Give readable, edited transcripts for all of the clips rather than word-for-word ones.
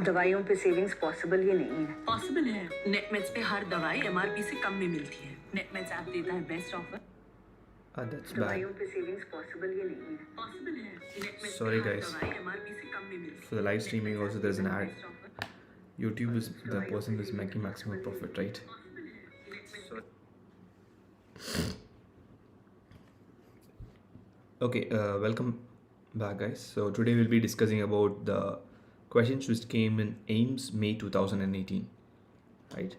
दवाइयों पे savings possible ही नहीं है। पॉसिबल है। नेटमेट्स पे हर दवाई एमआरपी से कम में मिलती है। नेटमेट्स ऐप देता है बेस्ट ऑफर। That's bad. दवाइयों पे सेविंग्स पॉसिबल ही नहीं है। पॉसिबल है। नेटमेट्स Sorry पे हर guys. दवाई एमआरपी से कम में मिलती है। For the live streaming also there's an ad. YouTube is the person who's making maximum profit, right? Okay, welcome back guys. So today we'll be discussing about the questions which came in AIIMS May 2018, right?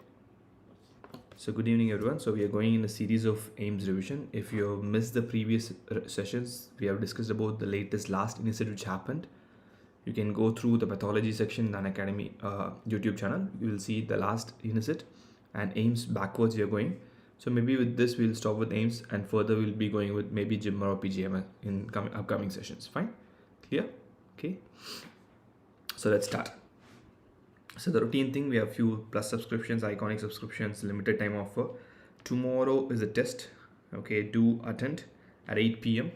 So good evening everyone. So we are going in a series of AIIMS revision. If you missed the previous sessions, we have discussed about the latest last initiative which happened. You can go through the pathology section in Unacademy YouTube channel. You will see the last initiative and AIIMS backwards we are going. So maybe with this we'll stop with AIIMS and further we'll be going with maybe GMR or PGML in upcoming sessions. Fine? Clear? Okay. So let's start. So the routine thing, we have few plus subscriptions, iconic subscriptions, limited time offer. Tomorrow is a test. Okay, do attend at 8 p.m.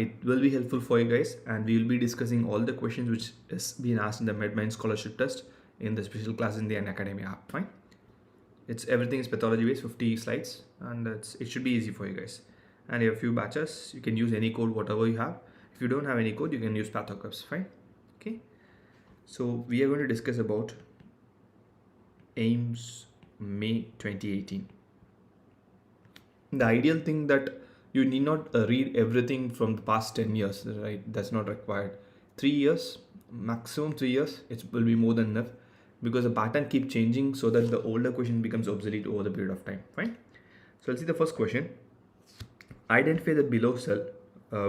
It will be helpful for you guys, and we will be discussing all the questions which is being asked in the MedMind scholarship test in the special class in the Unacademy app. Fine. It's everything is pathology based, 50 slides, and it should be easy for you guys. And you have few batches. You can use any code, whatever you have. If you don't have any code, you can use Pathocubs. Fine. Okay. So we are going to discuss about AIIMS May 2018. The ideal thing that you need not read everything from the past 10 years, right? That's not required. 3 years, maximum 3 years, it will be more than enough because the pattern keep changing so that the older question becomes obsolete over the period of time. Fine. So let's see the first question. Identify the below cell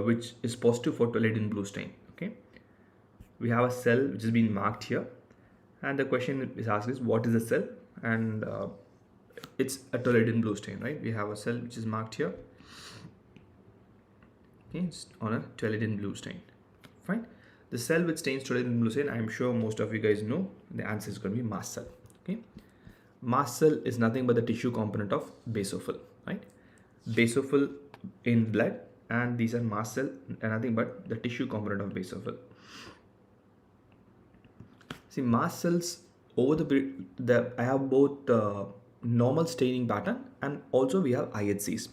which is positive for toluidine blue stain. Okay. We have a cell which has been marked here, and the question is asked is what is the cell, and it's a toluidine blue stain, right? We have a cell which is marked here. Okay, it's on a toluidine blue stain. Fine. The cell which stains toluidine blue stain, I'm sure most of you guys know the answer is going to be mast cell. Okay, mast cell is nothing but the tissue component of basophil, right? Basophil in blood, and these are mast cell and nothing but the tissue component of basophil. See, mast cells over the I have both normal staining pattern and also we have IHCs.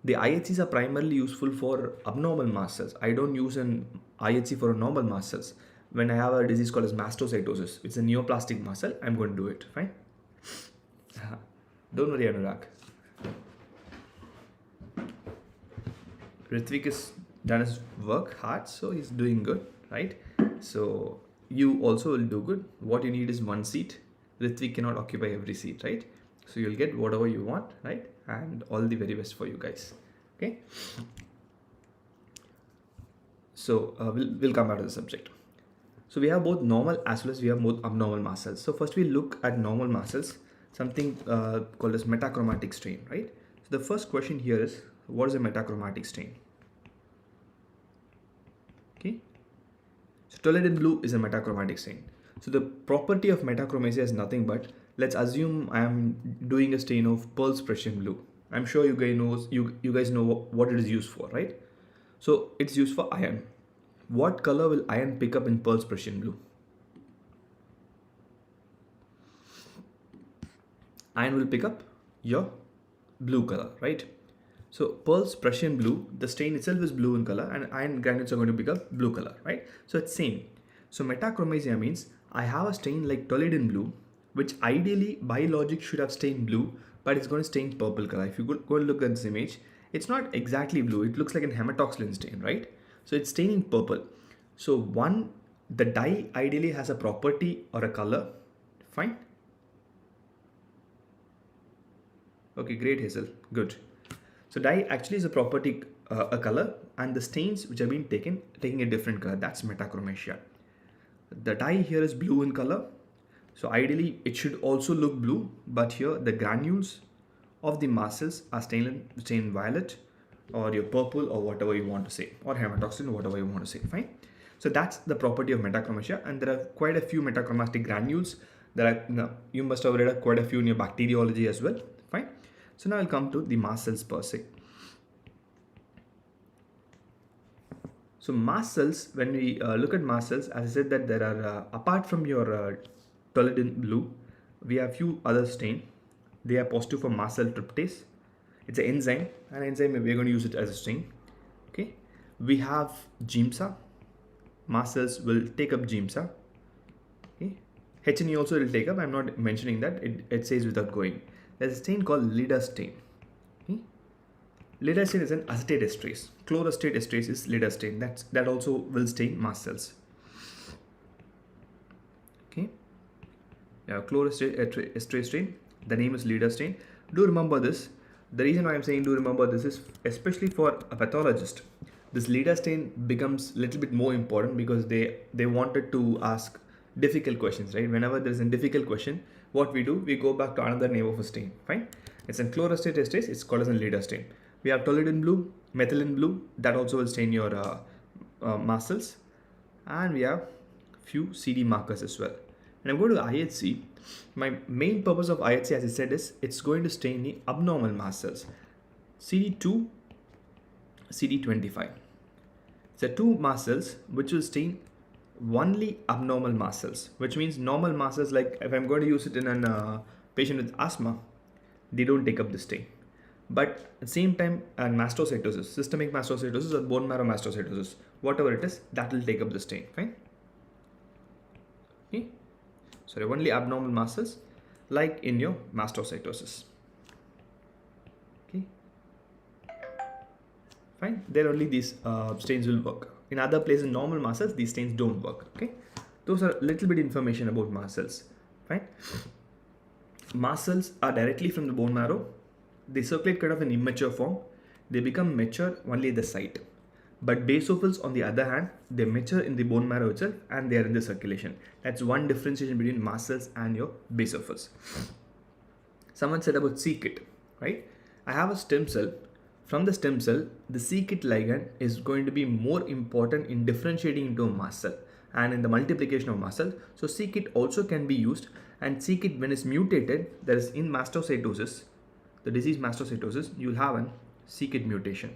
The IHCs are primarily useful for abnormal mast cells. I don't use an IHC for a normal mast cells. When I have a disease called as mastocytosis, it's a neoplastic mast cell, I'm going to do it. Fine. Don't worry, Anurag. Ritvik has done his work hard, so he's doing good, right? So you also will do good. What you need is one seat. Ritvik cannot occupy every seat, right? So you'll get whatever you want, right? And all the very best for you guys. Okay. So we'll come back to the subject. So we have both normal as well as we have both abnormal mast cells. So first we look at normal mast cells, something called as metachromatic stain, right? So the first question here is, what is a metachromatic stain? Okay. So toluidine blue is a metachromatic stain. So the property of metachromacy is nothing but, let's assume I am doing a stain of Pearl's Prussian blue. I'm sure you guys know what it is used for, right? So it's used for iron. What color will iron pick up in Pearl's Prussian blue? Iron will pick up your blue color, right? So Pearl's Prussian blue, the stain itself is blue in color, and iron granules are going to pick up blue color, right? So it's same. So metachromasia means I have a stain like toluidine blue, which ideally by logic should have stained blue, but it's going to stain purple color. If you go and look at this image, it's not exactly blue. It looks like an hematoxylin stain, right? So it's staining purple. So the dye ideally has a property or a color. Fine. Okay, great, Hazel. Good. So dye actually is a property, a color, and the stains which have been taking a different color. That's metachromasia. The dye here is blue in color. So ideally it should also look blue, but here the granules of the mast cells are stained violet, or your purple, or whatever you want to say, or hematoxylin, whatever you want to say. Fine. So that's the property of metachromasia, and there are quite a few metachromatic granules. You must have read quite a few in your bacteriology as well. Fine. So now I'll come to the mast cells per se. So mast cells, when we look at mast cells, as I said that there are, apart from your toluidine blue, we have few other stain. They are positive for mast cell tryptase. It's an enzyme, we're going to use it as a stain. Okay, we have GIMSA. Mast cells will take up GIMSA. Okay, H&E also will take up. I'm not mentioning that. It says without going. There's a stain called Leda stain. Okay? Leda stain is an acetate esterase. Chloroacetate esterase is Leda stain. That also will stain mast cells. Okay, yeah, chloroacetate esterase stain. The name is Leda stain. Do remember this. The reason why I'm saying do remember this is especially for a pathologist. This Leda stain becomes a little bit more important because they wanted to ask difficult questions, right? Whenever there's a difficult question, what we do, we go back to another name of a stain. Fine, it's a chloroacetate esterase. It's called as a Leda stain. We have toluidine blue, methylene blue. That also will stain your mast cells, and we have few CD markers as well. And I'm going to IHC. My main purpose of IHC, as I said, is it's going to stain the abnormal mast cells. CD2, CD25. The two mast cells which will stain only abnormal mast cells, which means normal mast cells, like if I'm going to use it in a patient with asthma, they don't take up the stain. But at the same time, mastocytosis, systemic mastocytosis or bone marrow mastocytosis, whatever it is, that will take up the stain. Fine. Okay. Sorry, only abnormal mast cells, like in your mastocytosis. Okay. Fine. There only these stains will work. In other places, normal mast cells, these stains don't work. Okay. Those are a little bit information about mast cells. Fine. Mast cells are directly from the bone marrow. They circulate kind of in immature form. They become mature only at the site. But basophils, on the other hand, they mature in the bone marrow itself and they are in the circulation. That's one differentiation between mast cells and your basophils. Someone said about c-kit, right? I have a stem cell. From the stem cell, the c-kit ligand is going to be more important in differentiating into a mast cell and in the multiplication of mast cells. So c-kit also can be used, and c-kit, when it's mutated, that is in mastocytosis, the disease mastocytosis, you'll have an c-kit mutation.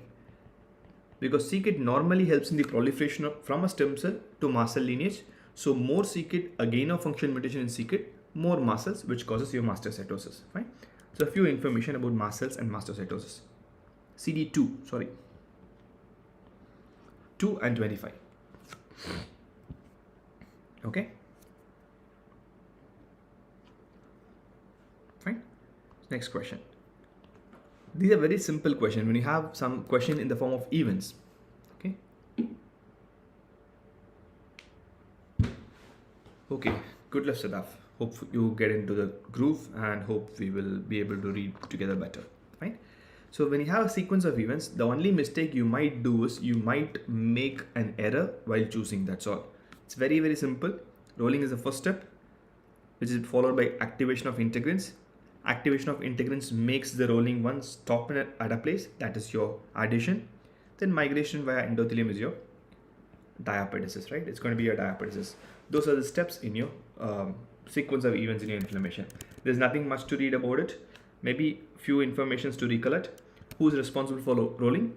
Because c-kit normally helps in the proliferation from a stem cell to mast cell lineage. So more c-kit, a gain of function mutation in c-kit, more mast cells, which causes your mastocytosis. Fine. So a few information about mast cells and mastocytosis. CD2, sorry, 2 and 25. Okay. Fine. Next question. These are very simple questions. When you have some question in the form of events, okay. Okay, good luck, Sadaf. Hope you get into the groove and hope we will be able to read together better. Fine. So when you have a sequence of events, the only mistake you might do is you might make an error while choosing. That's all. It's very, very simple. Rolling is the first step, which is followed by activation of integrins. Activation of integrins makes the rolling one stop at a place, that is your addition. Then migration via endothelium is your diapedesis, right? It's going to be your diapedesis. Those are the steps in your sequence of events in your inflammation. There's nothing much to read about it. Maybe few informations to recollect. Who is responsible for rolling?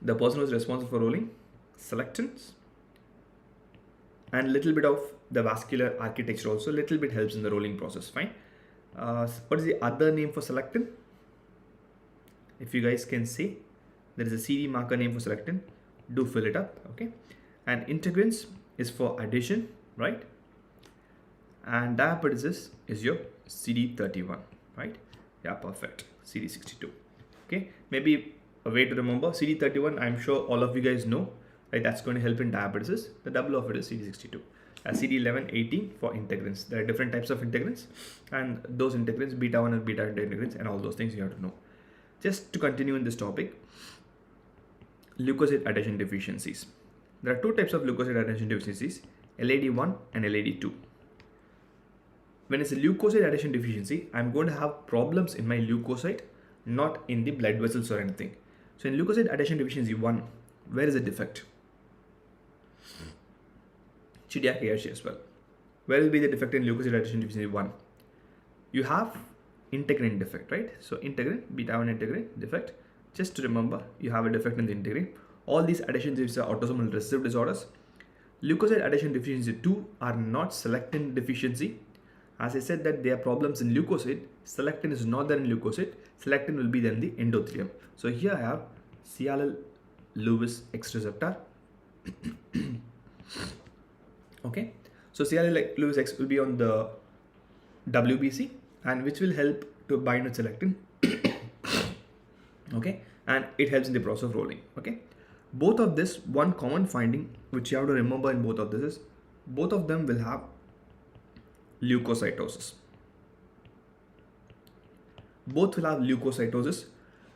The person who is responsible for rolling, selectins, and little bit of the vascular architecture also, little bit helps in the rolling process. Fine. What is the other name for selectin? If you guys can say, there is a CD marker name for selectin. Do fill it up. Okay. And integrins is for addition, right? And diapedesis is your CD31, right? Yeah, perfect. CD62. Okay. Maybe a way to remember CD31. I'm sure all of you guys know, right? That's going to help in diapedesis. The double of it is CD62. CD11, 18 for integrins. There are different types of integrins, and those integrins, beta 1 and beta integrins, and all those things you have to know. Just to continue in this topic, leukocyte adhesion deficiencies. There are two types of leukocyte adhesion deficiencies, LAD1 and LAD2. When it's a leukocyte adhesion deficiency, I'm going to have problems in my leukocyte, not in the blood vessels or anything. So in leukocyte adhesion deficiency 1, where is the defect? Cardiac ARC as well. Where will be the defect in leukocyte adhesion deficiency 1? You have integrin defect, right? So integrin, beta 1 integrin defect. Just to remember, you have a defect in the integrin. All these adhesion diseases are autosomal recessive disorders. Leukocyte adhesion deficiency 2 are not selectin deficiency. As I said that there are problems in leukocyte, selectin is not there in leukocyte, selectin will be there in the endothelium. So here I have CLL Lewis X receptor. Okay, so CLL Lewis X will be on the WBC and which will help to bind with selectin. Okay, and it helps in the process of rolling. Okay, both of this, one common finding which you have to remember in both of this is both of them will have leukocytosis. Both will have leukocytosis.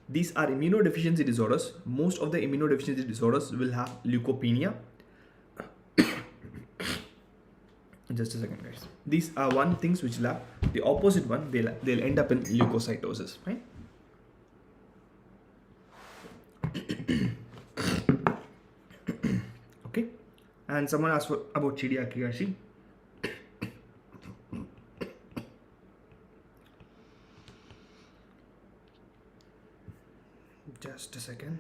These are immunodeficiency disorders. Most of the immunodeficiency disorders will have leukopenia. Just a second, guys. These are one things which will have the opposite one. They'll end up in leukocytosis, right? Okay. And someone asked about Chidiakigashi. Just a second.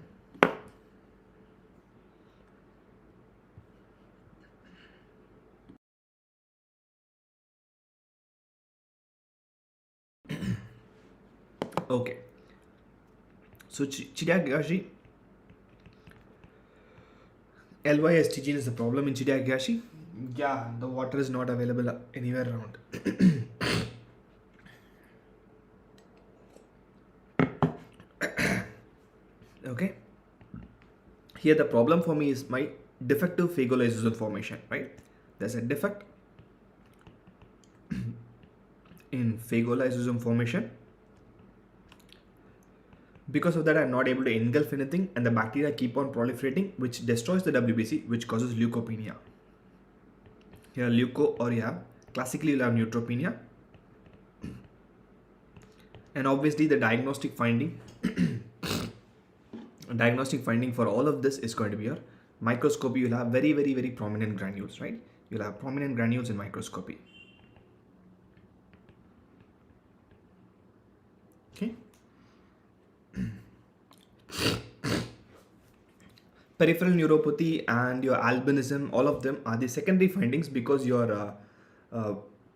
Okay. So Chidiakigashi, LYST gene is the problem in Chidiakigashi. Yeah, the water is not available anywhere around. Okay. Here the problem for me is my defective phagolysosome formation, right? There's a defect in phagolysosome formation. Because of that, I'm not able to engulf anything and the bacteria keep on proliferating, which destroys the WBC, which causes leukopenia. Here leuko, or you have, classically you'll have neutropenia. And obviously the diagnostic finding for all of this is going to be your microscopy. You'll have very, very, very prominent granules, right? You'll have prominent granules in microscopy. Okay. Peripheral neuropathy and your albinism, all of them are the secondary findings because your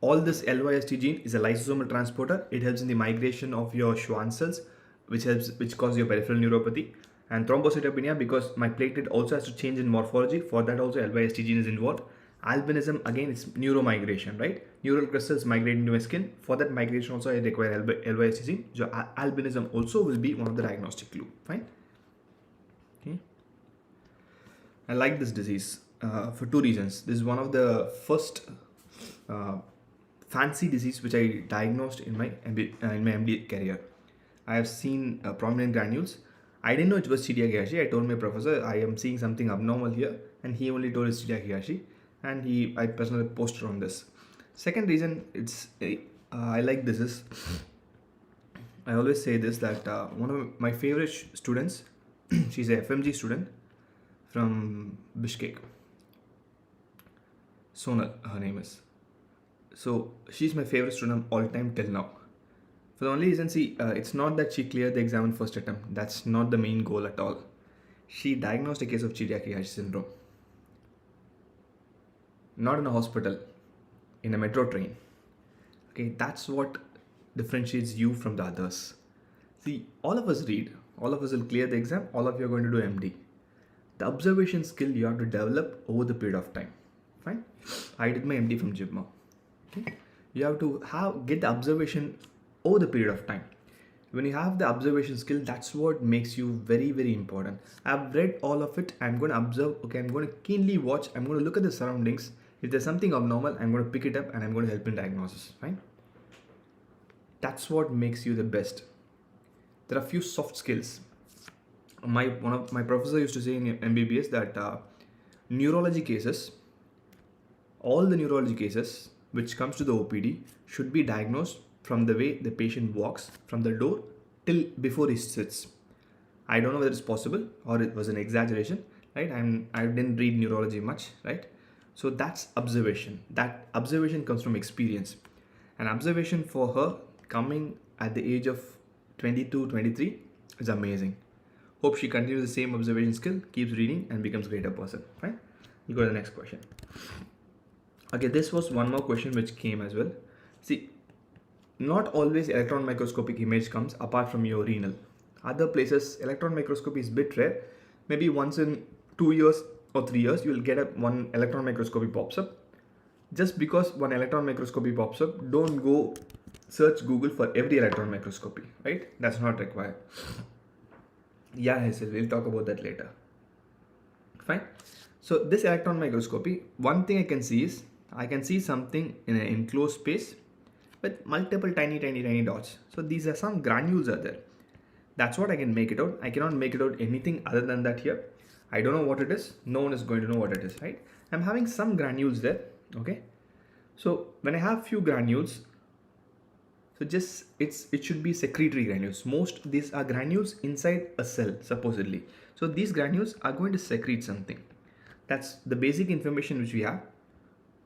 all this LYST gene is a lysosomal transporter. It helps in the migration of your Schwann cells, which causes your peripheral neuropathy. And thrombocytopenia, because my platelet also has to change in morphology. For that also LYST gene is involved. Albinism, again, it's neuromigration, right? Neural crystals migrate into my skin. For that migration also I require LYST gene. So albinism also will be one of the diagnostic clue. Fine. Okay. I like this disease for two reasons. This is one of the first fancy disease which I diagnosed in my MD career. I have seen prominent granules. I didn't know it was Chidiakigashi. I told my professor I am seeing something abnormal here, and he only told it's Chidiakigashi, and I personally posted on this. Second reason I like this is I always say this that one of my favorite students, she's a FMG student from Bishkek. Sonal, her name is. So she's my favorite student all time till now. For the only reason, it's not that she cleared the exam in first attempt. That's not the main goal at all. She diagnosed a case of Chidiakigashi syndrome. Not in a hospital, in a metro train. Okay, that's what differentiates you from the others. See, all of us read, all of us will clear the exam, all of you are going to do MD. The observation skill you have to develop over the period of time. Fine. I did my MD from Jibma. Okay. You have to get the observation over the period of time. When you have the observation skill, that's what makes you very, very important. I've read all of it. I'm going to observe. Okay, I'm going to keenly watch. I'm going to look at the surroundings. If there's something abnormal, I'm going to pick it up and I'm going to help in diagnosis. Fine. That's what makes you the best. There are few soft skills. One of my professor used to say in MBBS that neurology cases, all the neurology cases which comes to the OPD should be diagnosed from the way the patient walks from the door till before he sits. I don't know whether it's possible or it was an exaggeration, right? I didn't read neurology much, right? So that's observation. That observation comes from experience. And observation for her coming at the age of 22, 23 is amazing. Hope she continues the same observation skill, keeps reading, and becomes a greater person. Fine. You go to the next question. Okay, this was one more question which came as well. See, not always electron microscopic image comes apart from your renal. Other places, electron microscopy is a bit rare. Maybe once in 2 years or 3 years, you will get one electron microscopy pops up. Just because one electron microscopy pops up, don't go search Google for every electron microscopy, right? That's not required. Yeah, Hazel, we'll talk about that later. Fine. So this electron microscopy, one thing I can see is, I can see something in an enclosed space with multiple tiny dots. So these are some granules are there. That's what I can make it out. I cannot make it out anything other than that here. I don't know what it is. No one is going to know what it is, right? I'm having some granules there, okay? So when I have few granules, so just it should be secretory granules. Most these are granules inside a cell, supposedly. So these granules are going to secrete something. That's the basic information which we have.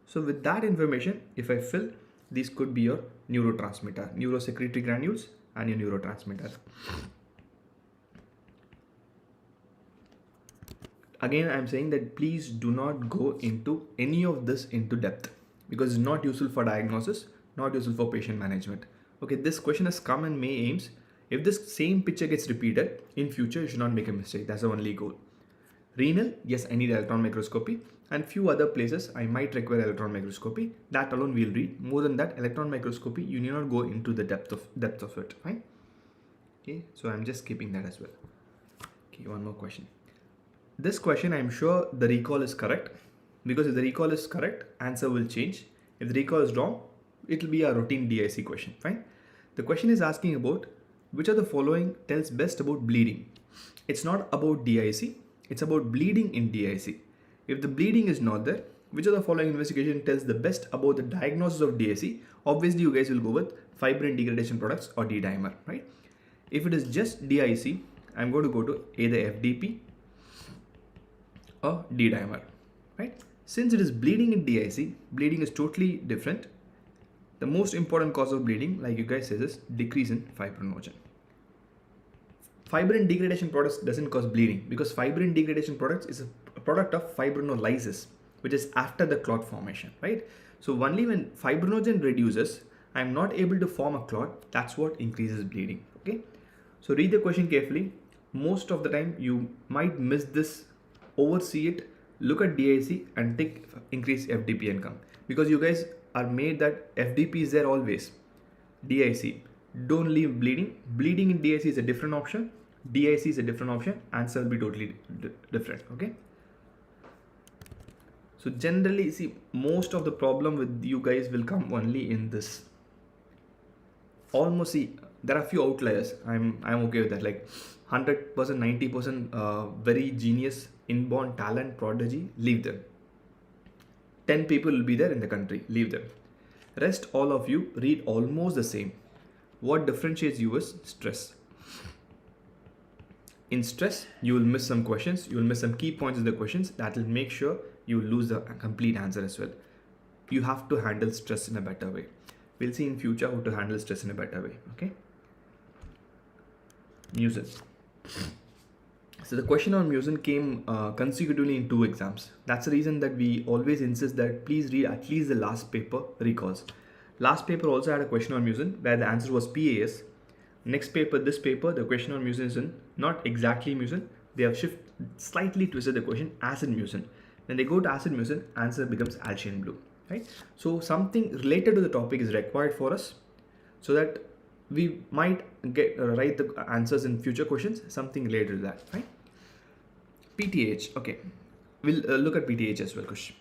So with that information, if I fill, these could be your neurotransmitter, neurosecretory granules and your neurotransmitter. Again, I'm saying that please do not go into any of this into depth because it's not useful for diagnosis, not useful for patient management. Okay, this question has come in May AIIMS. If this same picture gets repeated in future, you should not make a mistake. That's the only goal. Renal, yes, I need electron microscopy, and few other places I might require electron microscopy. That alone we'll read. More than that, electron microscopy, you need not go into the depth of it. Fine. Okay, so I'm just skipping that as well. Okay, one more question. This question, I'm sure the recall is correct, because if the recall is correct, answer will change. If the recall is wrong, it will be a routine DIC question. Fine. The question is asking about which of the following tells best about bleeding. It's not about DIC. It's about bleeding in DIC. If the bleeding is not there, which of the following investigation tells the best about the diagnosis of DIC? Obviously, you guys will go with fibrin degradation products or D-dimer, right? If it is just DIC, I'm going to go to either FDP or D-dimer, right? Since it is bleeding in DIC, bleeding is totally different. The most important cause of bleeding, like you guys says, is decrease in fibrinogen. Fibrin degradation products doesn't cause bleeding because fibrin degradation products is a product of fibrinolysis, which is after the clot formation, right? So only when fibrinogen reduces, I'm not able to form a clot. That's what increases bleeding, okay? So read the question carefully. Most of the time you might miss this, oversee it, look at DIC and take increase FDP and come, because you guys are made that FDP is there always. DIC, don't leave bleeding. Bleeding in DIC is a different option. DIC is a different option. Answer will be totally different, okay? So generally, see, most of the problem with you guys will come only in this. Almost, see, there are few outliers. I'm okay with that. Like 100%, 90% very genius, inborn talent, prodigy, leave them. 10 people will be there in the country, leave them. Rest all of you read almost the same. What differentiates you is stress. In stress, you will miss some questions, you will miss some key points in the questions that will make sure you lose the complete answer as well. You have to handle stress in a better way. We'll see in future how to handle stress in a better way, okay? Mucin. So the question on mucin came consecutively in 2 exams. That's the reason that we always insist that please read at least the last paper recalls. Last paper also had a question on mucin where the answer was PAS. Next paper, this paper, the question on mucin is not exactly mucin. They have slightly twisted the question, acid mucin. When they go to acid mucin, answer becomes Alcian blue, right? So something related to the topic is required for us so that we might get write the answers in future questions, something related to that, right? PTH, okay. We'll look at PTH as well, Kush.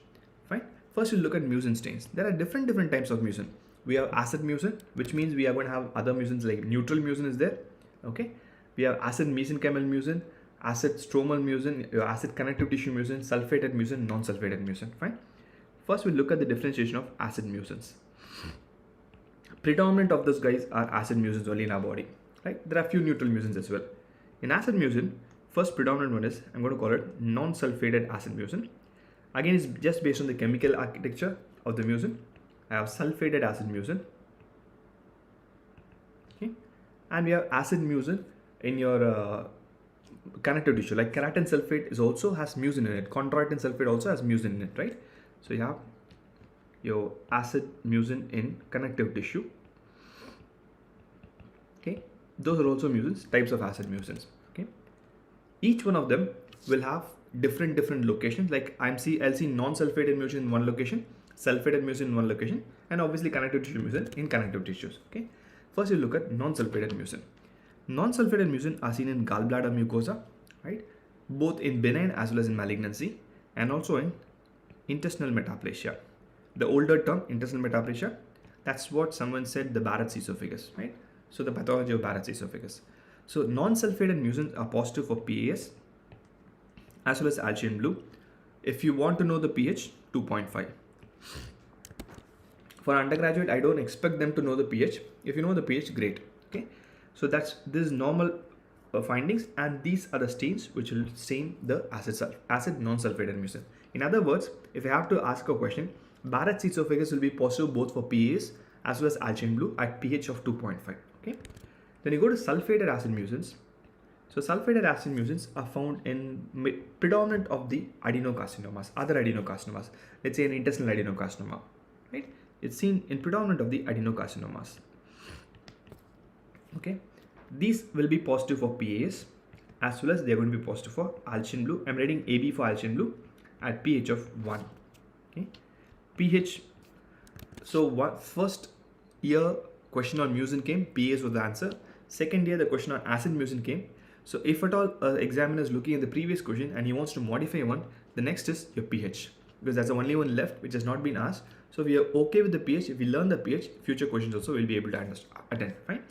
Fine. First, we'll look at mucin stains. There are different types of mucin. We have acid mucin, which means we are going to have other mucins like neutral mucin is there. Okay. We have acid mesenchymal mucin, acid stromal mucin, acid connective tissue mucin, sulfated mucin, non-sulfated mucin. Fine. First, we'll look at the differentiation of acid mucins. Predominant of those guys are acid mucins only in our body. Right. There are few neutral mucins as well. In acid mucin, first predominant one is, I'm going to call it non-sulfated acid mucin. Again, it's just based on the chemical architecture of the mucin. I have sulfated acid mucin, okay, and we have acid mucin in your connective tissue. Like keratin sulfate is also has mucin in it. Chondroitin sulfate also has mucin in it, right? So you have your acid mucin in connective tissue. Okay, those are also mucins, types of acid mucins. Okay, each one of them will have different locations. Like I'll see non-sulfated mucin in one location, sulfated mucin in one location, and obviously connective tissue mucin in connective tissues. Okay, first you look at non-sulfated mucin. Non-sulfated mucin are seen in gallbladder mucosa, right? Both in benign as well as in malignancy, and also in intestinal metaplasia. The older term, intestinal metaplasia, that's what someone said, the Barrett's esophagus, right? So the pathology of Barrett's esophagus. So non-sulfated mucins are positive for PAS as well as Alcian blue. If you want to know the pH, 2.5. For undergraduate, I don't expect them to know the pH. If you know the pH, great. Okay, so this is normal findings, and these are the stains which will stain the acid non-sulfated mucin. In other words, if I have to ask a question, Barrett's esophagus will be positive both for PAS as well as Alcian blue at pH of 2.5. Okay, then you go to sulfated acid mucins. So sulfated acid mucins are found in predominant of the adenocarcinomas, other adenocarcinomas. Let's say an intestinal adenocarcinoma, right? It's seen in predominant of the adenocarcinomas. Okay, these will be positive for PAS as well as they are going to be positive for Alcian blue. I'm writing AB for Alcian blue at pH of 1. Okay, pH. So first year question on mucin came, PAS was the answer. Second year the question on acid mucin came. So if at all examiner is looking at the previous question and he wants to modify one, the next is your pH, because that's the only one left which has not been asked. So we are okay with the pH. If we learn the pH, future questions also will be able to attend, right?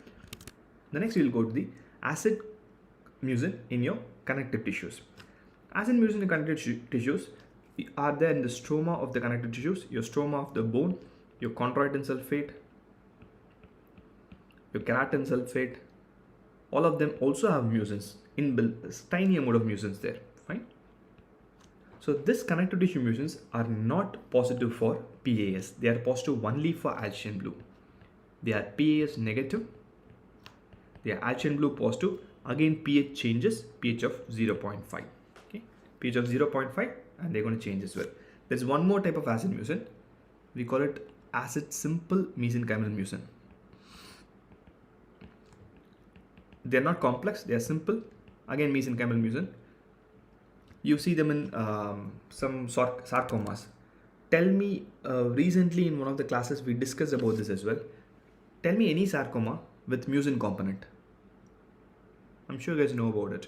The next we will go to the acid mucin in your connective tissues. Acid mucin in connective tissues are there in the stroma of the connective tissues, your stroma of the bone, your chondroitin sulfate, your keratin sulfate. All of them also have mucins, in tiny amount of mucins there, fine. So this connective tissue mucins are not positive for PAS. They are positive only for Alcian blue. They are PAS negative. They are Alcian blue positive. Again, pH changes, pH of 0.5. Okay, pH of 0.5, and they're going to change as well. There's one more type of acid mucin. We call it acid simple mesenchymal mucin. They're not complex, they are simple. Again, mesenchymal mucin. You see them in some sarcomas. Tell me, recently in one of the classes we discussed about this as well. Tell me any sarcoma with mucin component. I'm sure you guys know about it.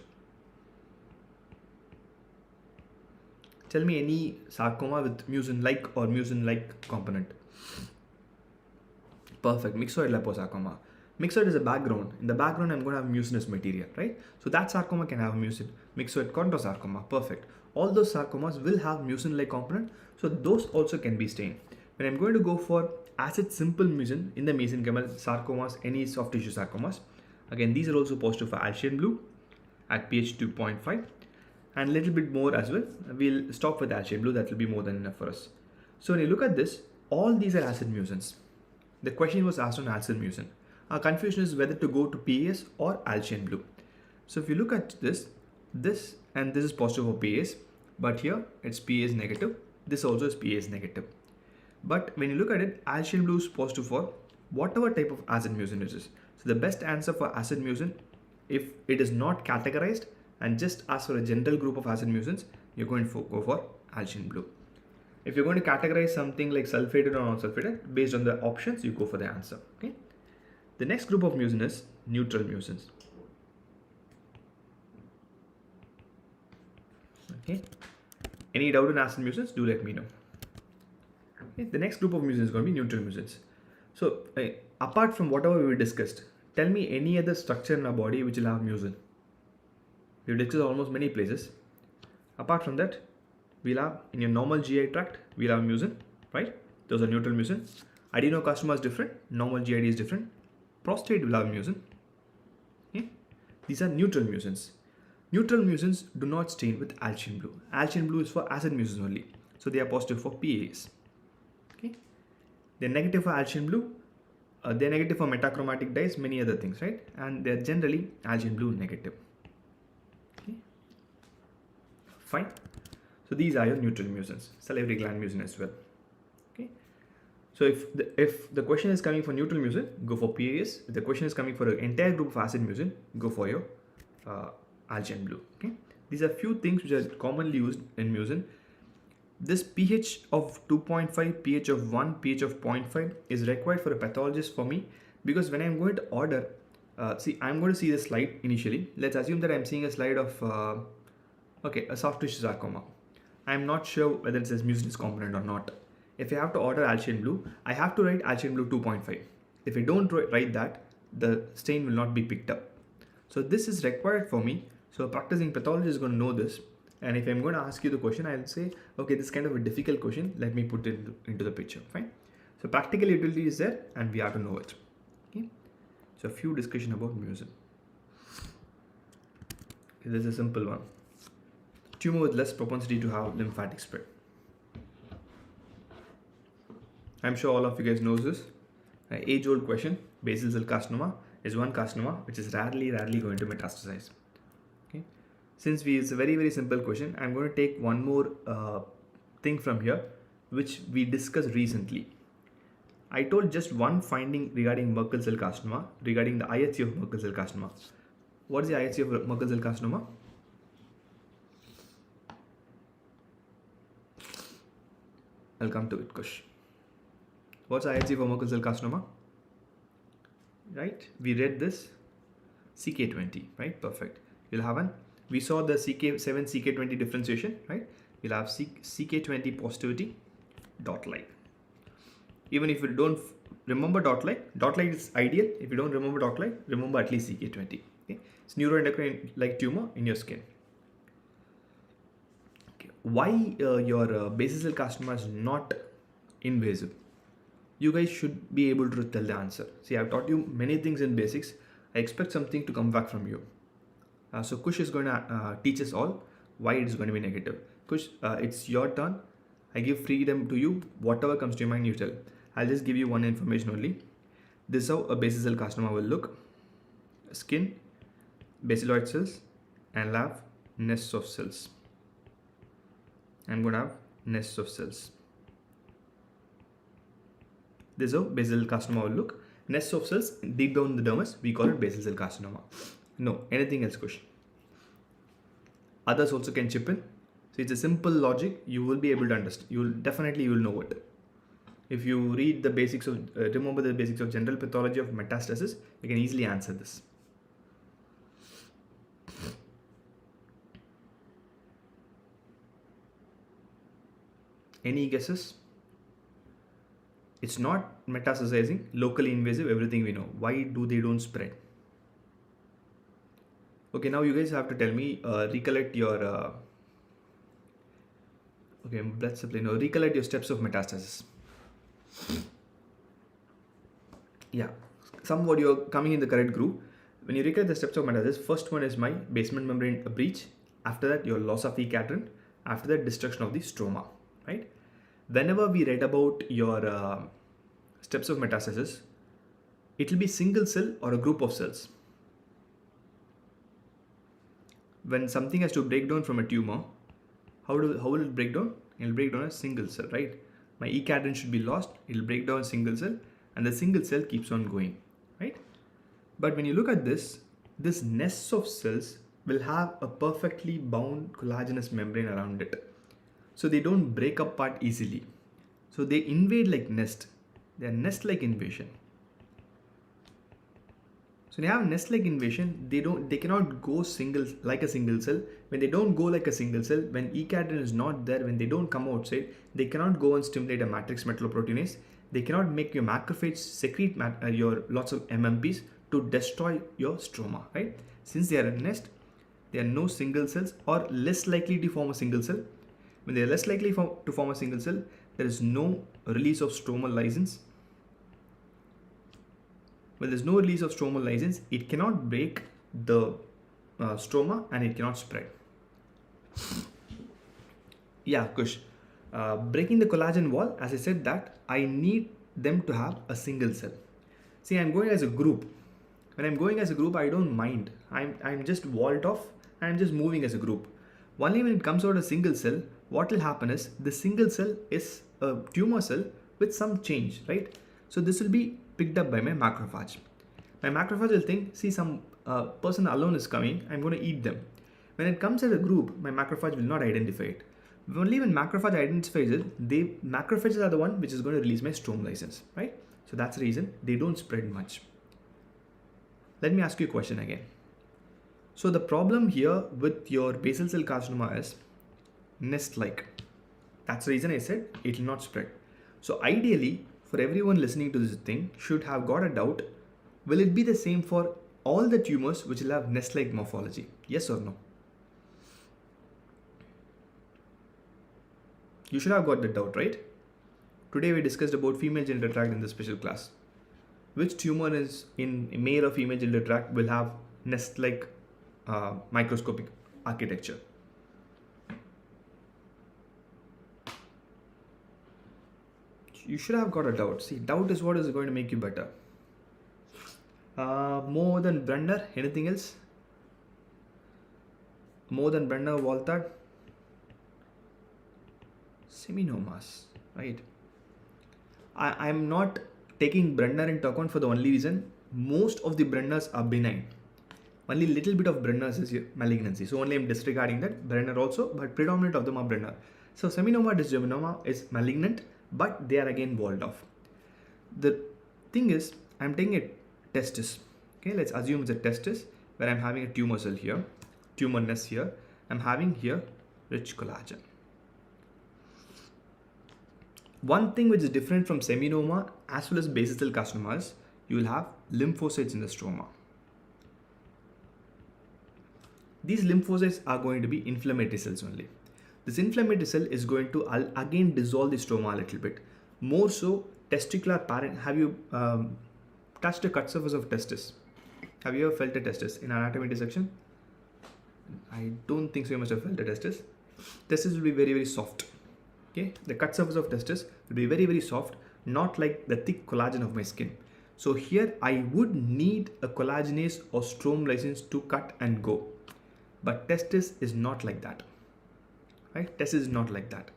Tell me any sarcoma with mucin-like or mucin-like component. Perfect, myxoid liposarcoma. Myxoid is a background. In the background, I'm going to have mucinous material, right? So that sarcoma can have mucin. Myxoid chondrosarcoma, perfect. All those sarcomas will have mucin-like component, so those also can be stained. When I'm going to go for acid simple mucin in the mesenchymal sarcomas, any soft tissue sarcomas, again, these are also positive for Alcian blue at pH 2.5, and a little bit more as well. We'll stop with Alcian blue, that will be more than enough for us. So when you look at this, all these are acid mucins. The question was asked on acid mucin. Our confusion is whether to go to PAS or Alcian blue. So if you look at this and this is positive for PAS, but here it's PAS negative. This also is PAS negative. But when you look at it, Alcian blue is positive for whatever type of acid mucin it is. So the best answer for acid mucin, if it is not categorized and just ask for a general group of acid mucins, you're going to go for Alcian blue. If you're going to categorize something like sulfated or non-sulfated, based on the options, you go for the answer. Okay. The next group of mucin is neutral mucins. Okay. Any doubt in acid mucins? Do let me know. Okay. The next group of mucins is going to be neutral mucins. So, apart from whatever we discussed, tell me any other structure in our body which will have mucin. We've discussed almost many places. Apart from that, we'll have in your normal GI tract, we'll have mucin, right? Those are neutral mucin. Adenocarcinoma is different. Normal GID is different. Prostate will have mucin. Okay? These are neutral mucins. Neutral mucins do not stain with Alcian blue. Alcian blue is for acid mucins only. So they are positive for PAS. Okay? They're negative for Alcian blue. They're negative for metachromatic dyes, many other things, right? And they're generally Alcian blue negative. Okay? Fine. So these are your neutral mucins, salivary gland mucin as well. Okay. So if the question is coming for neutral mucin, go for PAS. If the question is coming for an entire group of acid mucin, go for your Algin blue. Okay. These are few things which are commonly used in mucin. This pH of 2.5, pH of 1, pH of 0.5 is required for a pathologist for me, because when I'm going to order, I'm going to see the slide initially. Let's assume that I'm seeing a slide of a soft tissue sarcoma. I'm not sure whether it says mucinous component or not. If I have to order Algin blue, I have to write Algin blue 2.5. If I don't write that, the stain will not be picked up. So this is required for me. So a practicing pathologist is going to know this. And if I'm going to ask you the question, I'll say, okay, this is kind of a difficult question. Let me put it into the picture. Fine. So practical utility is there and we have to know it. Okay. So a few discussion about mucin. This is a simple one. Tumor with less propensity to have lymphatic spread. I'm sure all of you guys knows this. An age-old question, basal cell carcinoma is one carcinoma which is rarely going to metastasize. Okay. Since it's a very simple question, I'm going to take one more thing from here which we discussed recently. I told just one finding regarding Merkel cell carcinoma, regarding the IHC of Merkel cell carcinoma. What is the IHC of Merkel cell carcinoma? I'll come to it, Kush. What's IHC for Merkel cell carcinoma? Right? We read this CK20, right? Perfect. You'll have we saw the CK7 CK20 differentiation, right? You'll have CK20 positivity dot like. Even if you don't remember dot like is ideal. If you don't remember dot like, remember at least CK20. Okay? It's neuroendocrine like tumor in your skin. Okay. Why your basal cell carcinoma is not invasive? You guys should be able to tell the answer. See, I've taught you many things in basics. I expect something to come back from you. So Kush is going to teach us all why it is going to be negative. Kush, it's your turn. I give freedom to you. Whatever comes to your mind, you tell. I'll just give you one information only. This is how a basal cell carcinoma will look. Skin, basaloid cells, and I'll have nests of cells. I'm going to have nests of cells. This is how basal cell carcinoma will look. Nests of cells deep down in the dermis, we call it basal cell carcinoma. No, anything else, Kush? Others also can chip in. So it's a simple logic. You will be able to understand. You will know it. If you read the basics of, remember the basics of general pathology of metastasis, you can easily answer this. Any guesses? It's not metastasizing, locally invasive, everything we know. Why do they don't spread? Okay, now you guys have to tell me, recollect your, recollect your steps of metastasis. Yeah, somewhat you're coming in the correct group. When you recollect the steps of metastasis, first one is my basement membrane breach. After that, your loss of E cadherin. After that, destruction of the stroma, right? Whenever we read about your steps of metastasis, it will be single cell or a group of cells. When something has to break down from a tumor, how will it break down? It will break down as single cell, right? My E cadherin should be lost. It will break down a single cell, and the single cell keeps on going, right? But when you look at this nests of cells will have a perfectly bound collagenous membrane around it. So they don't break apart easily. So they invade like nest. They are nest-like invasion. So when you have nest-like invasion, they cannot go like a single cell. When they don't go like a single cell, when E cadherin is not there, when they don't come outside, they cannot go and stimulate a matrix metalloproteinase. They cannot make your macrophage secrete your lots of MMPs to destroy your stroma, right? Since they are a nest, they are no single cells or less likely to form a single cell. When they are less likely to form a single cell, there is no release of stromal lysins. When there is no release of stromal lysins, it cannot break the stroma and it cannot spread. Yeah, Kush. Breaking the collagen wall, as I said that, I need them to have a single cell. See, I'm going as a group. When I'm going as a group, I don't mind. I'm just walled off and I'm just moving as a group. Only when it comes out a single cell, what will happen is the single cell is a tumor cell with some change, right? So this will be picked up by my macrophage. My macrophage will think, see, some person alone is coming, I'm going to eat them. When it comes as a group, my macrophage will not identify it. Only when macrophage identifies it, macrophages are the one which is going to release my stroma license, right? So that's the reason they don't spread much. Let me ask you a question again. So the problem here with your basal cell carcinoma is nest-like. That's the reason I said it will not spread. So ideally, for everyone listening to this thing should have got a doubt, will it be the same for all the tumors which will have nest-like morphology? Yes or no? You should have got the doubt, right? Today we discussed about female genital tract in the special class. Which tumor is in male or female genital tract will have nest-like microscopic architecture? You should have got a doubt. See, doubt is what is going to make you better. More than Brenner, anything else? More than Brenner, Waltard? Seminomas, right? I'm not taking Brenner into account for the only reason most of the Brenners are benign. Only little bit of Brenners is malignancy. So only I'm disregarding that. Brenner also, but predominant of them are Brenner. So seminoma, dysgeminoma is malignant, but they are again walled off. The thing is, I'm taking a testis. Okay, let's assume it's a testis where I'm having a tumor cell here, tumor nest here. I'm having here rich collagen. One thing which is different from seminoma as well as basal cell carcinoma is you will have lymphocytes in the stroma. These lymphocytes are going to be inflammatory cells only. This inflammatory cell is going to again dissolve the stroma a little bit. More so, testicular parent. Have you touched a cut surface of testis? Have you ever felt a testis in anatomy dissection? I don't think so. You must have felt a testis. Testis will be very, very soft. Okay, the cut surface of testis will be very, very soft, not like the thick collagen of my skin. So here I would need a collagenase or stroma license to cut and go. But testis is not like that, right? Testis is not like that.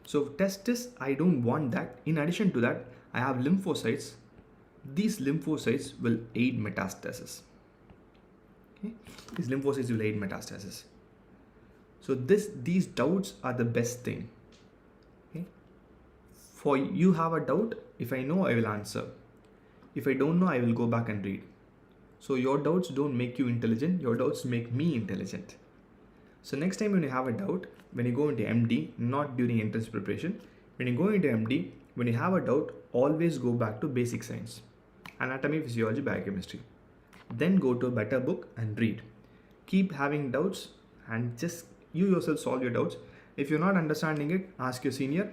So testis, I don't want that. In addition to that, I have lymphocytes. These lymphocytes will aid metastasis. Okay? These lymphocytes will aid metastasis. So these doubts are the best thing. Okay? For you have a doubt, if I know, I will answer. If I don't know, I will go back and read. So your doubts don't make you intelligent, your doubts make me intelligent. So next time when you have a doubt, when you go into MD, not during entrance preparation, when you go into MD, when you have a doubt, always go back to basic science, anatomy, physiology, biochemistry. Then go to a better book and read. Keep having doubts and just you yourself solve your doubts. If you're not understanding it, ask your senior.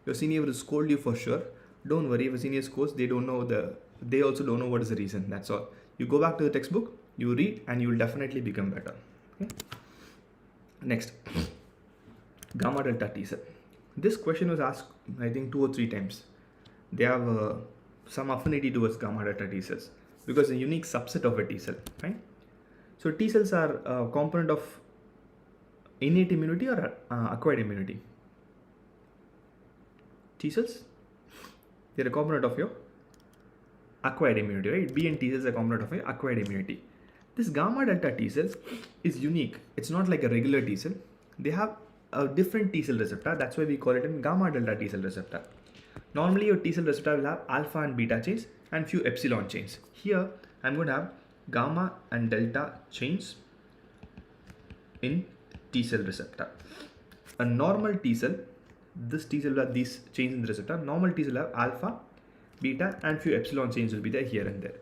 Your senior will scold you for sure. Don't worry, if a senior scolds, they also don't know what is the reason. That's all. You go back to the textbook, you read, and you will definitely become better. Okay? Next, gamma delta T cell. This question was asked, I think, 2 or 3 times. They have some affinity towards gamma delta T cells because a unique subset of a T cell, right? So T cells are a component of innate immunity or acquired immunity. T cells, they're a component of your acquired immunity, right? B and T cells are a component of your acquired immunity. This gamma delta T cell is unique. It's not like a regular T cell. They have a different T cell receptor. That's why we call it a gamma delta T cell receptor. Normally your T cell receptor will have alpha and beta chains and few epsilon chains. Here I'm going to have gamma and delta chains in T cell receptor. A normal T cell, this T cell will have these chains in the receptor. Normal T cell will have alpha, beta and few epsilon chains will be there here and there.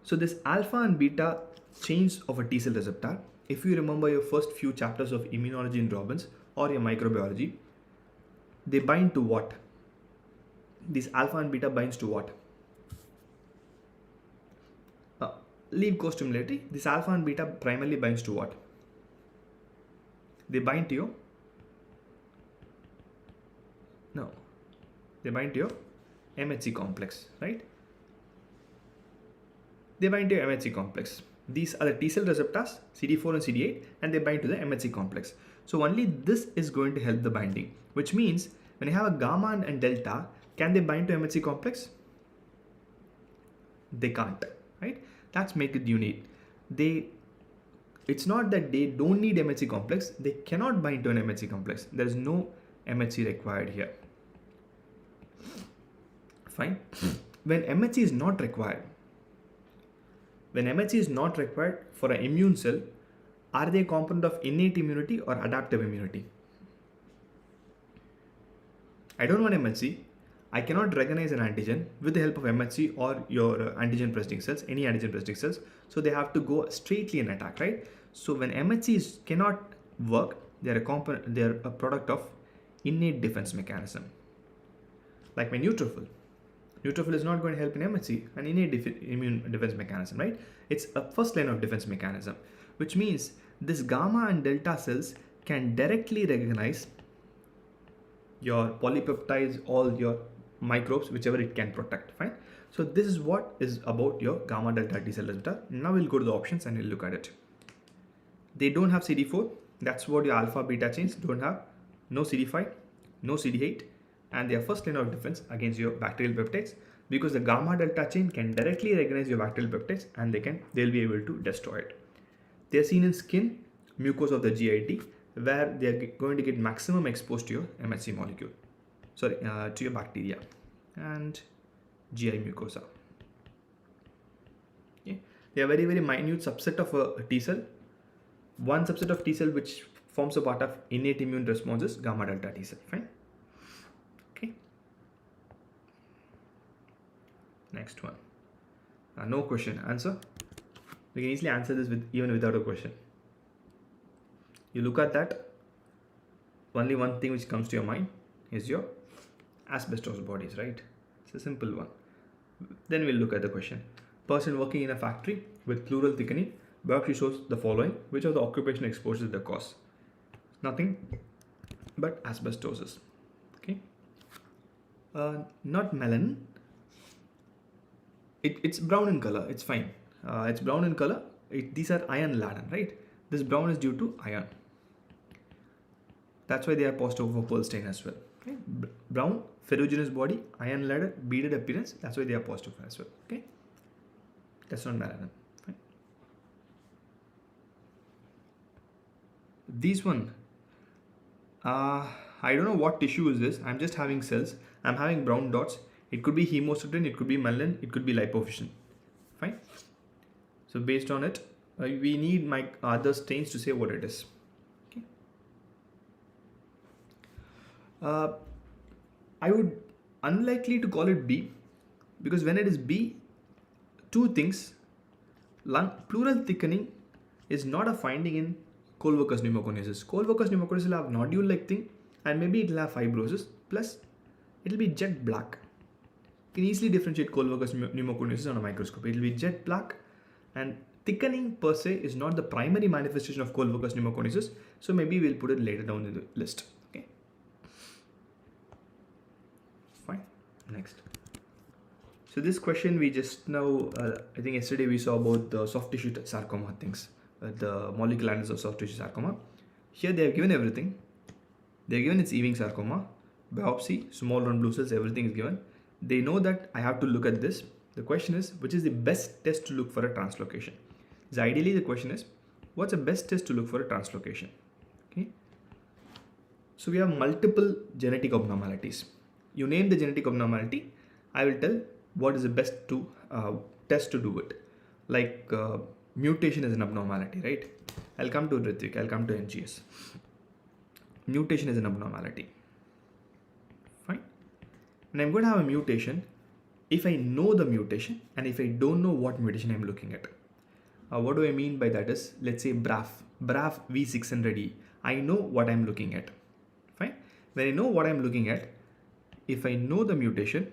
So this alpha and beta chains of a T cell receptor, if you remember your first few chapters of immunology in Robbins or your microbiology, they bind to what? This alpha and beta binds to what? Leave co-stimulatory. This alpha and beta primarily binds to what? They bind to your they bind to your MHC complex, right? They bind to your MHC complex. These are the T cell receptors, CD4 and CD8, and they bind to the MHC complex. So only this is going to help the binding, which means when you have a gamma and delta, can they bind to MHC complex? They can't, right? That's make it unique. It's not that they don't need MHC complex, they cannot bind to an MHC complex. There is no MHC required here. Fine. When MHC is not required, for an immune cell, are they a component of innate immunity or adaptive immunity? I don't want MHC. I cannot recognize an antigen with the help of MHC or your antigen presenting cells, any antigen presenting cells. So they have to go straightly and attack, right? So when MHCs cannot work, they're a product of innate defense mechanism. Like my neutrophil. Neutrophil is not going to help in MHC, an innate immune defense mechanism, right? It's a first line of defense mechanism, which means this gamma and delta cells can directly recognize your polypeptides, all your microbes, whichever it can protect, fine? So this is what is about your gamma delta T cell receptor. Now we'll go to the options and we'll look at it. They don't have CD4. That's what your alpha beta chains don't have. No CD5, no CD8, and they are first line of defense against your bacterial peptides, because the gamma delta chain can directly recognize your bacterial peptides and they'll be able to destroy it. They are seen in skin, mucosa of the GIT, where they are going to get maximum exposed to your MHC molecule, to your bacteria and GI mucosa. Okay. They are very, very minute subset of a T cell. One subset of T cell which forms a part of innate immune responses, gamma delta T cell, fine? Okay. Next one. No question, answer. We can easily answer this even without a question. You look at that, only one thing which comes to your mind is your asbestos bodies, right? It's a simple one. Then we'll look at the question. Person working in a factory with pleural thickening, biopsy shows the following. Which of the occupation exposures is the cause? Nothing but asbestosis. Okay. Not melanin. It's brown in color. It's fine. It's brown in color. These are iron laden, right? This brown is due to iron. That's why they are positive for pearl stain as well. Okay? Brown, ferruginous body, iron laden, beaded appearance. That's why they are positive as well. Okay, that's not melanin. Fine. These one, I don't know what tissue is this. I'm just having cells. I'm having brown dots. It could be hemocytin, it could be melanin, it could be lipofuscin. Fine. So based on it, we need my other stains to say what it is. Okay. I would unlikely to call it B, because when it is B, two things. Pleural thickening is not a finding in Colworker's pneumoconiosis. Colworker's pneumoconiosis will have nodule-like thing, and maybe it will have fibrosis, plus it will be jet black. You can easily differentiate Colworker's pneumoconiosis on a microscope. It will be jet black, and thickening per se is not the primary manifestation of Colworker's pneumoconiosis, so maybe we'll put it later down in the list. Okay. Fine. Next. So this question we just now, I think yesterday we saw about the soft tissue sarcoma things, the molecular analysis of soft tissue sarcoma. Here they have given everything. They have given its Ewing sarcoma, biopsy, small round blue cells, everything is given. They know that I have to look at this. The question is, which is the best test to look for a translocation? So ideally the question is, what's the best test to look for a translocation? Okay. So we have multiple genetic abnormalities. You name the genetic abnormality, I will tell what is the best test to do it. Like mutation is an abnormality, right? I'll come to Ritvik, I'll come to NGS. Mutation is an abnormality. Fine. When I'm going to have a mutation, if I know the mutation and if I don't know what mutation I'm looking at. What do I mean by that is, let's say BRAF V600E. I know what I'm looking at. Fine. When I know what I'm looking at, if I know the mutation,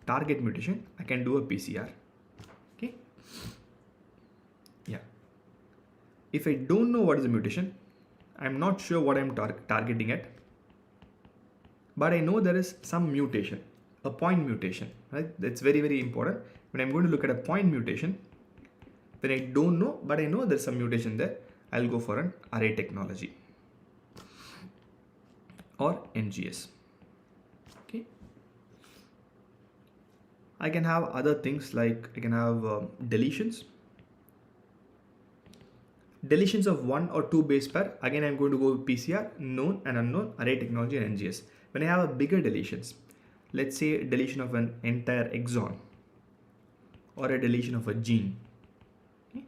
target mutation, I can do a PCR. Okay. Yeah. If I don't know what is the mutation, I'm not sure what I'm targeting at, but I know there is some mutation, a point mutation, right? That's very, very important. When I'm going to look at a point mutation, When I don't know, but I know there's some mutation there, I'll go for an array technology or NGS. Okay. I can have other things like I can have deletions. Deletions of 1 or 2 base pair, again I'm going to go with PCR, known and unknown, array technology and NGS. When I have a bigger deletions, let's say deletion of an entire exon or a deletion of a gene. Okay?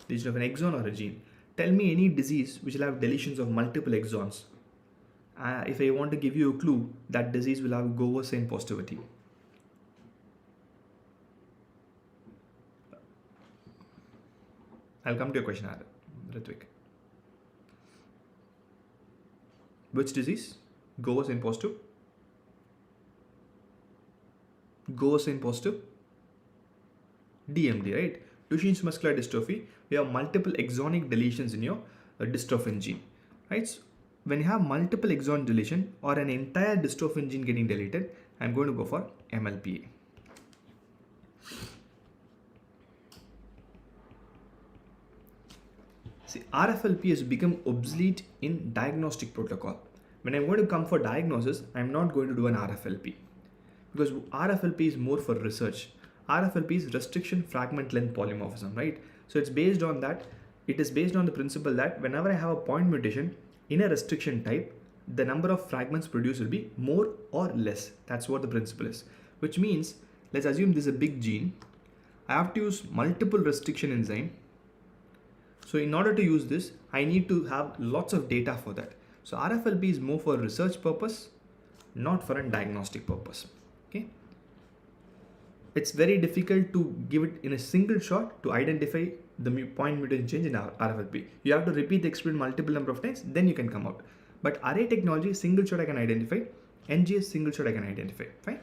Deletion of an exon or a gene. Tell me any disease which will have deletions of multiple exons. If I want to give you a clue, that disease will have Goversen positivity. I'll come to your question, Ritvik. Which disease? Goversen positive? Goversen positive? DMD, right? Duchenne's muscular dystrophy. We have multiple exonic deletions in your dystrophin gene, right? So when you have multiple exon deletion or an entire dystrophin gene getting deleted, I'm going to go for MLPA. See, RFLP has become obsolete in diagnostic protocol. When I'm going to come for diagnosis, I'm not going to do an RFLP because RFLP is more for research. RFLP is restriction fragment length polymorphism, right? So it's based on that. It is based on the principle that whenever I have a point mutation in a restriction type, the number of fragments produced will be more or less. That's what the principle is. Which means, let's assume this is a big gene. I have to use multiple restriction enzyme. So in order to use this, I need to have lots of data for that. So RFLP is more for research purpose, not for a diagnostic purpose. Okay. It's very difficult to give it in a single shot to identify the point mutation change in RFLP. You have to repeat the experiment multiple number of times, then you can come out. But array technology, single shot I can identify. NGS, single shot I can identify. Fine.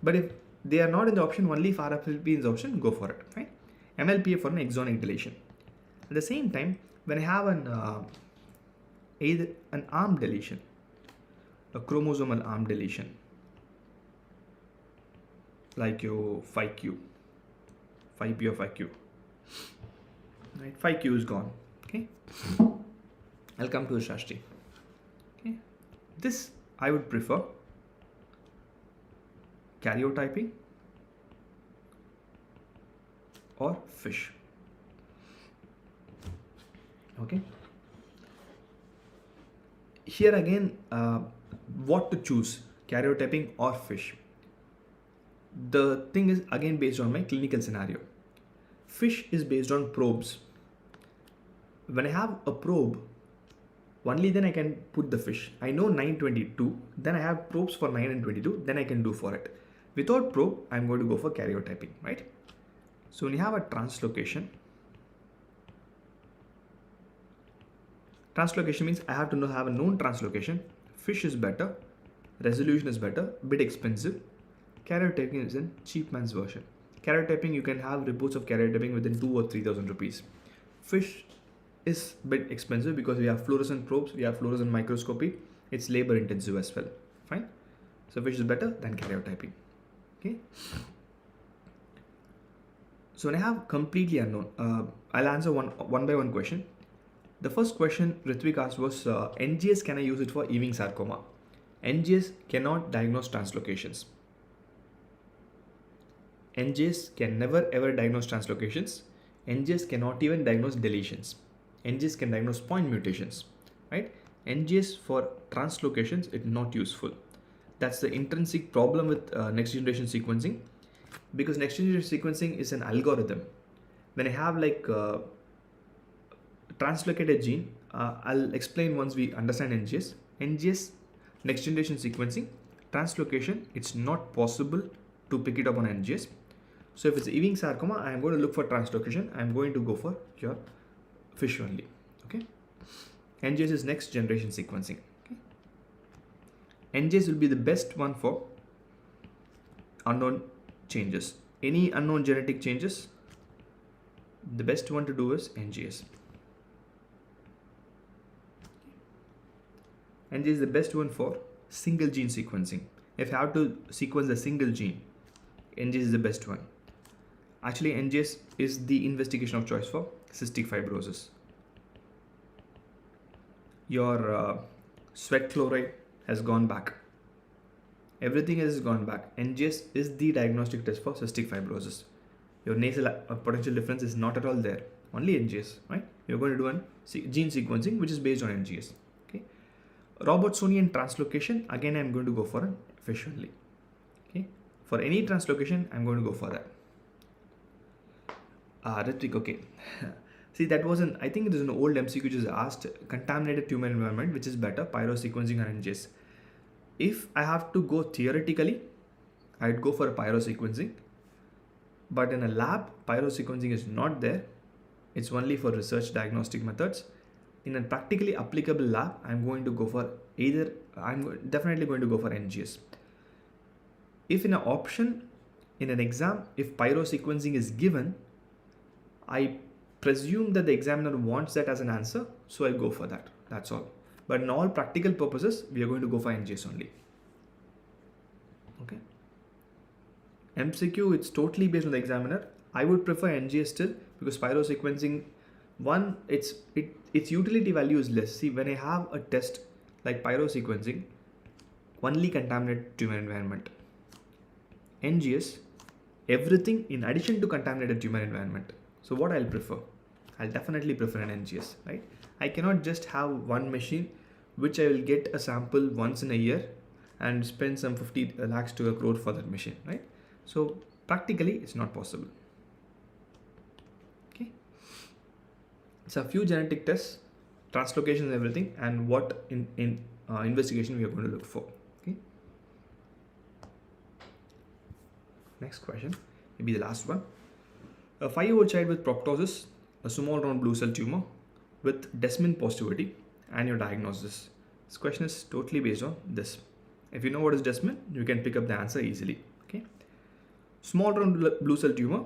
But if they are not in the option, only if RFLP is the option, go for it. Fine. MLPA for an exonic deletion. At the same time, when I have either an arm deletion, a chromosomal arm deletion, like your 5q, 5p or 5q, right? 5q is gone. Okay, I'll come to Shashti. Okay, this I would prefer karyotyping or fish. Okay, here again, what to choose, karyotyping or fish? The thing is again based on my clinical scenario. Fish is based on probes. When I have a probe, only then I can put the fish. I know 922, then I have probes for 9 and 22, then I can do for it. Without probe, I'm going to go for karyotyping, right? So when you have a translocation, translocation means I have to have a known translocation. Fish is better, resolution is better, bit expensive. Karyotyping is a cheap man's version. Karyotyping, you can have reports of karyotyping within 2,000 or 3,000 rupees. Fish is a bit expensive because we have fluorescent probes, we have fluorescent microscopy. It's labor intensive as well. Fine. So fish is better than karyotyping. Okay. So when I have completely unknown, I'll answer one by one question. The first question Ritvik asked was NGS, can I use it for Ewing sarcoma? NGS cannot diagnose translocations. NGS can never ever diagnose translocations. NGS cannot even diagnose deletions. NGS can diagnose point mutations, right? NGS for translocations is not useful. That's the intrinsic problem with next generation sequencing, because next generation sequencing is an algorithm. When I have like translocated gene, I'll explain once we understand NGS. NGS, next generation sequencing, translocation, it's not possible to pick it up on NGS. So if it's Ewing sarcoma, I'm going to look for translocation. I'm going to go for your fish only. Okay. NGS is next generation sequencing. Okay. NGS will be the best one for unknown changes. Any unknown genetic changes, the best one to do is NGS. NGS is the best one for single gene sequencing. If I have to sequence a single gene, NGS is the best one. Actually, NGS is the investigation of choice for cystic fibrosis. Your sweat chloride has gone back. Everything has gone back. NGS is the diagnostic test for cystic fibrosis. Your nasal potential difference is not at all there. Only NGS, right? You're going to do a gene sequencing which is based on NGS. Okay. Robertsonian translocation, again I'm going to go for an fish only. Okay. For any translocation, I'm going to go for that. Ritik, okay. See, that was I think it is an old MCQ which is asked contaminated tumor environment, which is better, pyrosequencing or NGS. If I have to go theoretically, I'd go for a pyrosequencing. But in a lab, pyrosequencing is not there. It's only for research diagnostic methods. In a practically applicable lab, I'm definitely going to go for NGS. If in an option, in an exam, if pyrosequencing is given, I presume that the examiner wants that as an answer, so I go for that. That's all. But in all practical purposes, we are going to go for NGS only. Okay. MCQ, it's totally based on the examiner. I would prefer NGS still because pyrosequencing, one, its utility value is less. See, when I have a test like pyrosequencing, only contaminated tumor environment. NGS, everything in addition to contaminated tumor environment. So what I'll prefer? I'll definitely prefer an NGS, right? I cannot just have one machine which I will get a sample once in a year and spend some 50 lakhs to a crore for that machine, right? So practically it's not possible. Okay. So a few genetic tests, translocations, everything, and what in investigation we are going to look for. Okay. Next question, maybe the last one. A 5-year-old child with proptosis, a small round blue cell tumor with Desmin positivity, and your diagnosis. This question is totally based on this. If you know what is Desmin, you can pick up the answer easily. Okay. Small round blue cell tumor,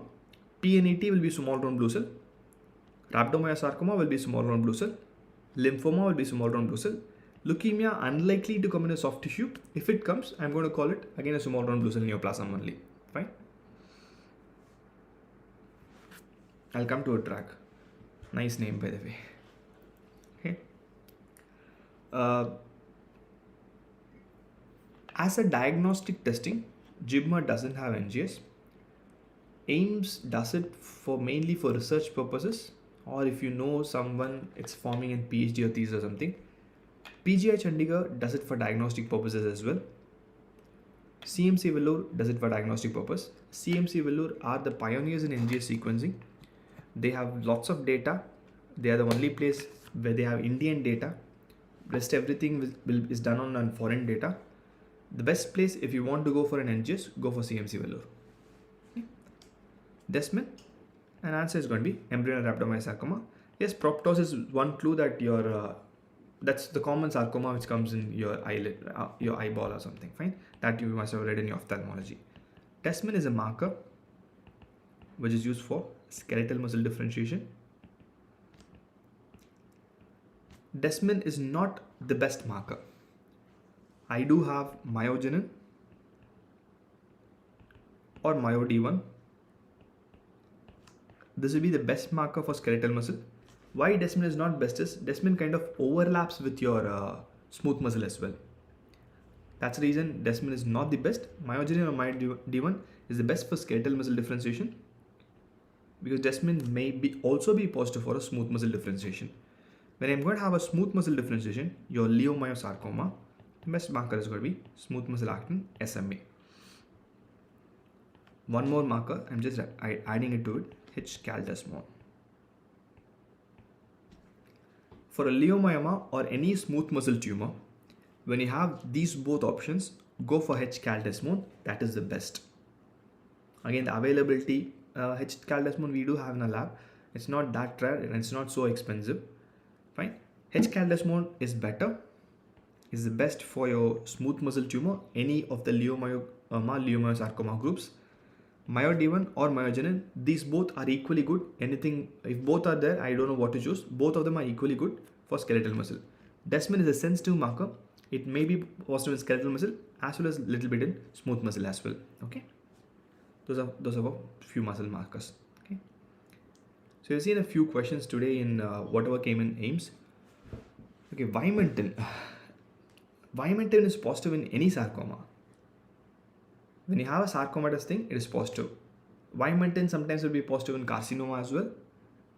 PNET will be small round blue cell, rhabdomyosarcoma will be small round blue cell, lymphoma will be small round blue cell, leukemia unlikely to come in a soft tissue. If it comes, I'm going to call it again a small round blue cell neoplasm only. Fine. I'll come to a track. Nice name, by the way. Okay. As a diagnostic testing, JIBMA doesn't have NGS. AIIMS does it mainly for research purposes, or if you know someone it's forming in PhD or thesis or something. PGI Chandigarh does it for diagnostic purposes as well. CMC Vellore does it for diagnostic purpose. CMC Vellore are the pioneers in NGS sequencing. They have lots of data. They are the only place where they have Indian data. Rest everything is done on foreign data. The best place if you want to go for an NGS, go for CMC Vellore. Okay. Desmin, an answer is going to be embryonal rhabdomyosarcoma. Yes, proptosis is one clue that that's the common sarcoma which comes in your eyelid, your eyeball or something. Fine, that you must have read in your ophthalmology. Desmin is a marker which is used for skeletal muscle differentiation. Desmin is not the best marker. I do have myogenin or MyoD1. This will be the best marker for skeletal muscle. Why Desmin is not best is Desmin kind of overlaps with your smooth muscle as well. That's the reason Desmin is not the best. Myogenin or MyoD1 is the best for skeletal muscle differentiation, because Desmin may also be positive for a smooth muscle differentiation. When I'm going to have a smooth muscle differentiation, your leiomyosarcoma, the best marker is going to be smooth muscle actin SMA. One more marker, I'm just adding it to it, H-caldesmon. For a leiomyoma or any smooth muscle tumor, when you have these both options, go for H-caldesmon, that is the best. Again, the availability, H-caldesmon we do have in a lab. It's not that rare and it's not so expensive. Fine. H-caldesmon is better, is the best for your smooth muscle tumor, any of the leiomyosarcoma groups. MyoD1 or myogenin, these both are equally good. Anything, if both are there, I don't know what to choose. Both of them are equally good for skeletal muscle. Desmin is a sensitive marker. It may be positive in skeletal muscle as well as a little bit in smooth muscle as well. Okay. those are a few muscle markers. Okay. So you've seen a few questions today in whatever came in AIIMS. Okay, Vimentin. Vimentin is positive in any sarcoma. When you have a sarcomatous thing, it is positive. Vimentin sometimes will be positive in carcinoma as well.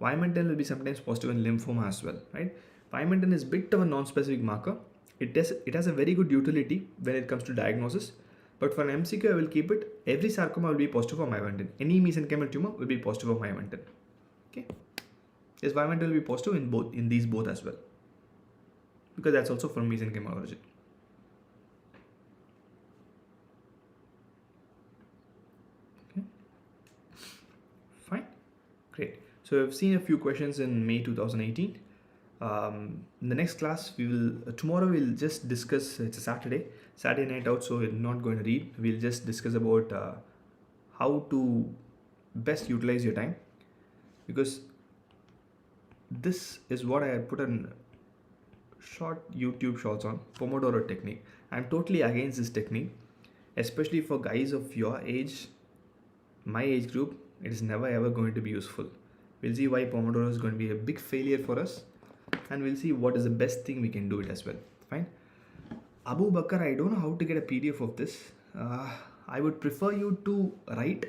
Vimentin will be sometimes positive in lymphoma as well, right? Vimentin is a bit of a non-specific marker. It has a very good utility when it comes to diagnosis. But for an MCQ, I will keep it. Every sarcoma will be positive for Vimentin. Any mesenchymal tumor will be positive for Vimentin. Okay. Yes, Vimentin will be positive in these both as well, because that's also from mesenchymal origin. Okay. Fine. Great. So we've seen a few questions in May 2018. In the next class, tomorrow we'll just discuss. It's a Saturday night out, so we're not going to read. We'll just discuss about how to best utilize your time, because this is what I put on short YouTube shorts on Pomodoro technique. I'm totally against this technique, especially for guys of your age, my age group. It is never ever going to be useful. We'll see why Pomodoro is going to be a big failure for us, and we'll see what is the best thing we can do it as well. Fine. Abu Bakr, I don't know how to get a PDF of this. I would prefer you to write.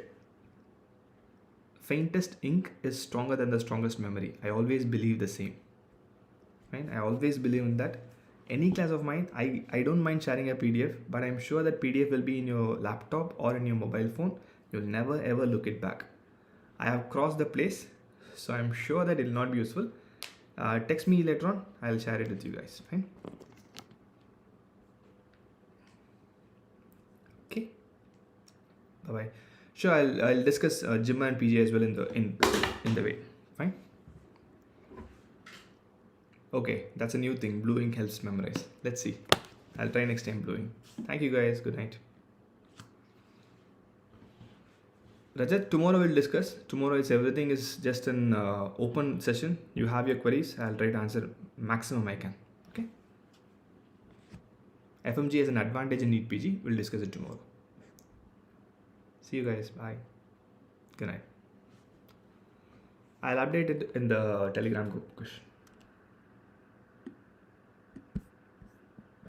Faintest ink is stronger than the strongest memory. I always believe the same. Right? I always believe in that. Any class of mine, I don't mind sharing a PDF, but I'm sure that PDF will be in your laptop or in your mobile phone. You'll never ever look it back. I have crossed the place, so I'm sure that it will not be useful. Text me Electron, I'll share it with you guys. Fine. Okay. Bye bye. Sure, I'll discuss Jimma and PJ as well in the way. Fine. Okay, that's a new thing. Blue ink helps memorize. Let's see. I'll try next time blue ink. Thank you guys. Good night. Rajat, tomorrow we'll discuss. Tomorrow everything is just an open session. You have your queries. I'll try to answer maximum I can. Okay. FMG has an advantage in NEET PG. We'll discuss it tomorrow. See you guys. Bye. Good night. I'll update it in the Telegram group.